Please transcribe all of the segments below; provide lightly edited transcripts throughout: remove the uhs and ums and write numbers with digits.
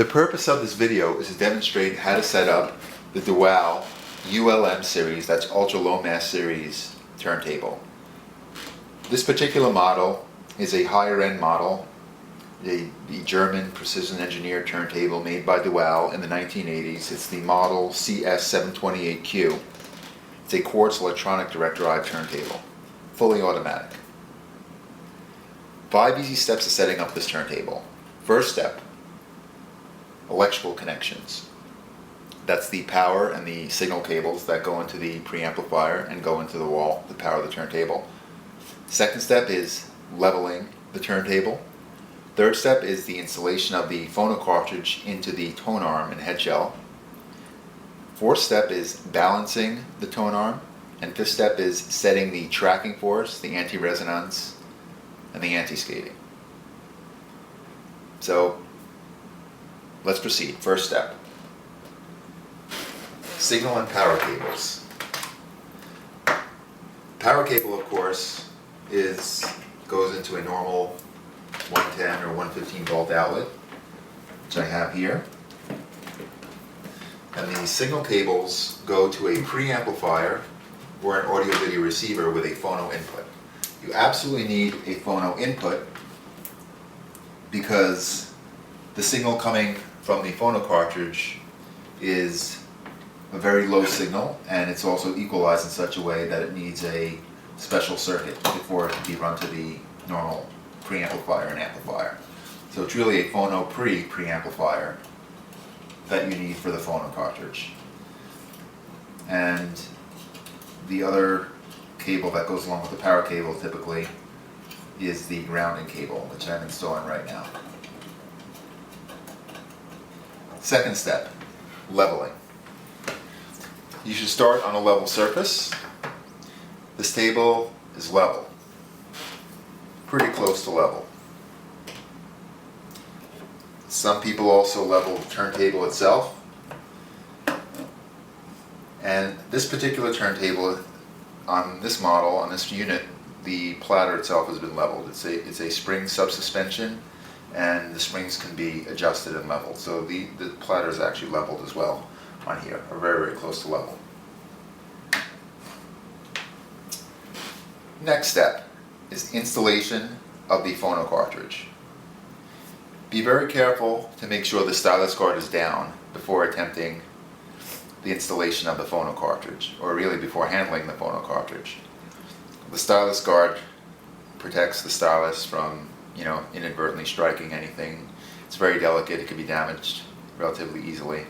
The purpose of this video is to demonstrate how to set up the Dual ULM series, that's ultra low mass series turntable. This particular model is a higher end model, the German precision engineered turntable made by Dual in the 1980s. It's the model CS728Q. It's a quartz electronic direct drive turntable, fully automatic. 5 easy steps to setting up this turntable. First step, electrical connections. That's the power and the signal cables that go into the preamplifier and go into the wall to power the turntable. Second step is leveling the turntable. Third step is the installation of the phono cartridge into the tone arm and head shell. Fourth step is balancing the tone arm. And fifth step is setting the tracking force, the anti-resonance, and the anti-skating. So let's proceed. First step, signal and power cables. Power cable, of course, goes into a normal 110 or 115 volt outlet, which I have here. And the signal cables go to a preamplifier or an audio video receiver with a phono input. You absolutely need a phono input because the signal coming from the phono cartridge is a very low signal, and it's also equalized in such a way that it needs a special circuit before it can be run to the normal preamplifier and amplifier. So it's really a phono preamplifier that you need for the phono cartridge. And the other cable that goes along with the power cable typically is the grounding cable, which I'm installing right now. Second step, leveling. You should start on a level surface. This table is level, pretty close to level. Some people also level the turntable itself. And this particular turntable, on this model, on this unit, the platter itself has been leveled. It's a spring subsuspension, and the springs can be adjusted and leveled. So the platter is actually leveled as well on here, or very, very close to level. Next step is installation of the phono cartridge. Be very careful to make sure the stylus guard is down before attempting the installation of the phono cartridge, or really before handling the phono cartridge. The stylus guard protects the stylus from, inadvertently striking anything. It's very delicate, it can be damaged relatively easily.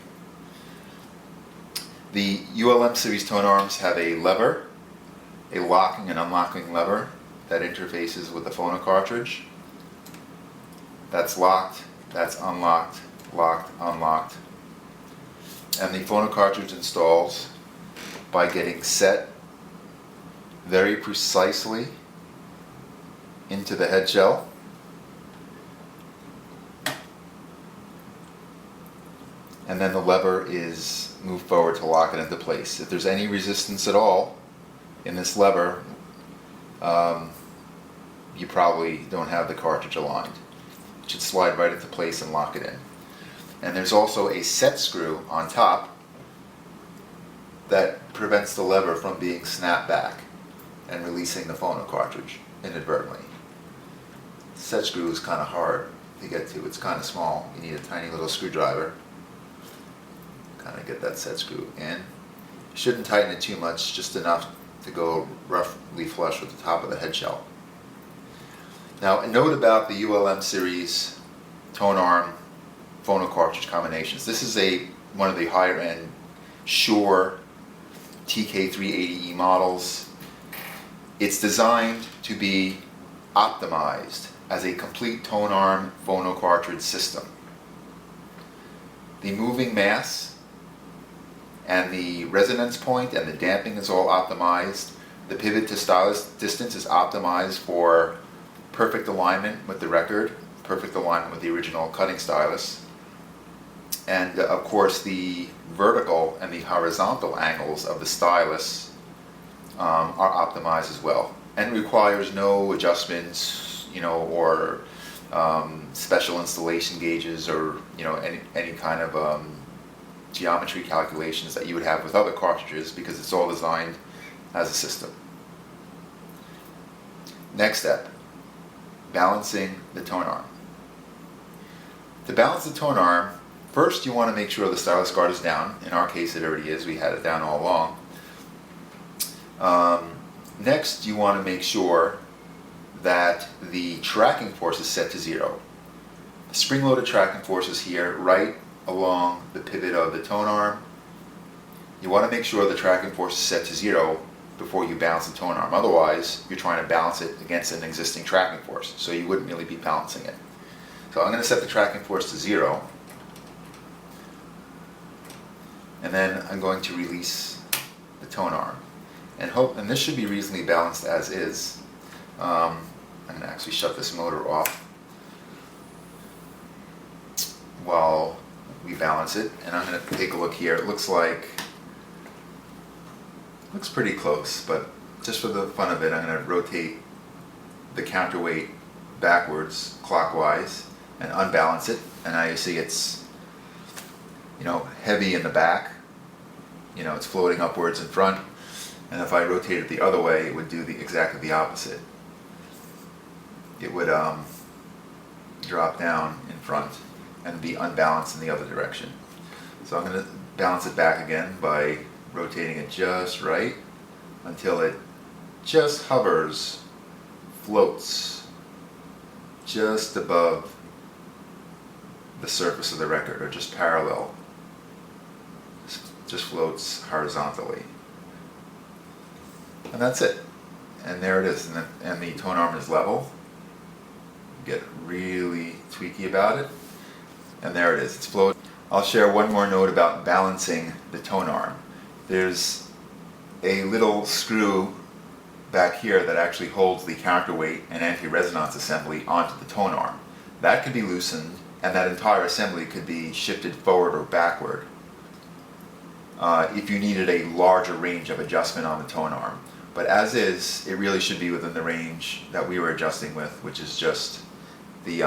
The ULM series tone arms have a lever, a locking and unlocking lever that interfaces with the phono cartridge. That's locked, that's unlocked, locked, unlocked. And the phono cartridge installs by getting set very precisely into the head shell. And then the lever is moved forward to lock it into place. If there's any resistance at all in this lever, you probably don't have the cartridge aligned. It should slide right into place and lock it in. And there's also a set screw on top that prevents the lever from being snapped back and releasing the phono cartridge inadvertently. The set screw is kind of hard to get to. It's kind of small. You need a tiny little screwdriver. Kind of get that set screw in. You shouldn't tighten it too much, just enough to go roughly flush with the top of the head shell. Now, a note about the ULM series tone arm phono cartridge combinations. This is one of the higher end Shure TK380E models. It's designed to be optimized as a complete tone arm phono cartridge system. The moving mass and the resonance point and the damping is all optimized. The pivot to stylus distance is optimized for perfect alignment with the record, perfect alignment with the original cutting stylus. And of course the vertical and the horizontal angles of the stylus are optimized as well, and requires no adjustments, or special installation gauges, or any kind of geometry calculations that you would have with other cartridges, because it's all designed as a system. Next step, balancing the tone arm. To balance the tone arm, first you want to make sure the stylus guard is down. In our case it already is, we had it down all along. Next you want to make sure that the tracking force is set to 0. The spring-loaded tracking force is here, right along the pivot of the tone arm. You want to make sure the tracking force is set to 0 before you balance the tone arm. Otherwise, you're trying to balance it against an existing tracking force, so you wouldn't really be balancing it. So I'm going to set the tracking force to 0, and then I'm going to release the tone arm. And this should be reasonably balanced as is. I'm going to actually shut this motor off while we balance it, and I'm going to take a look here. It looks pretty close, but just for the fun of it, I'm going to rotate the counterweight backwards, clockwise, and unbalance it. And now you see it's, heavy in the back. It's floating upwards in front. And if I rotate it the other way, it would do exactly the opposite. It would drop down in front and be unbalanced in the other direction. So I'm going to balance it back again by rotating it just right until it just hovers, floats just above the surface of the record, or just parallel. Just floats horizontally. And that's it. And there it is. And the tone arm is level. Get really tweaky about it. And there it is. It's floating. I'll share one more note about balancing the tone arm. There's a little screw back here that actually holds the counterweight and anti-resonance assembly onto the tone arm. That could be loosened, and that entire assembly could be shifted forward or backward if you needed a larger range of adjustment on the tone arm. But as is, it really should be within the range that we were adjusting with, which is just the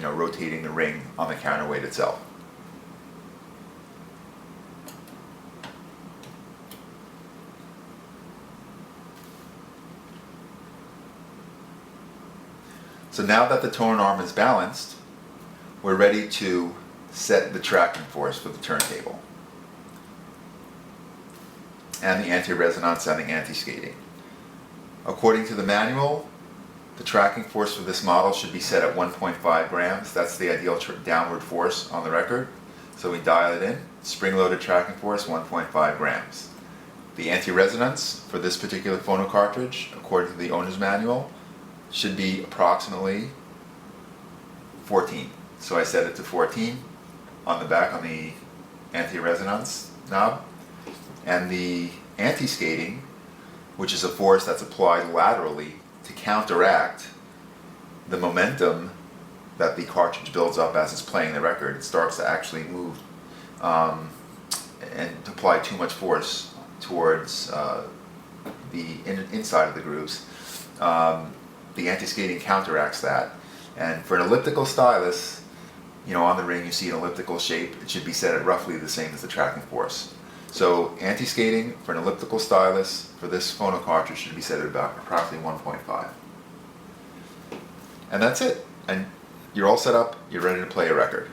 rotating the ring on the counterweight itself. So now that the tone arm is balanced, we're ready to set the tracking force for the turntable, and the anti-resonance and the anti-skating. According to the manual, the tracking force for this model should be set at 1.5 grams. That's the ideal downward force on the record. So we dial it in. Spring-loaded tracking force, 1.5 grams. The anti-resonance for this particular phono cartridge, according to the owner's manual, should be approximately 14. So I set it to 14 on the back on the anti-resonance knob. And the anti-skating, which is a force that's applied laterally to counteract the momentum that the cartridge builds up as it's playing the record. It starts to actually move and to apply too much force towards the inside of the grooves. The anti-skating counteracts that. And for an elliptical stylus, on the ring you see an elliptical shape. It should be set at roughly the same as the tracking force. So anti-skating for an elliptical stylus for this phono cartridge should be set at about approximately 1.5. And that's it. And you're all set up, you're ready to play a record.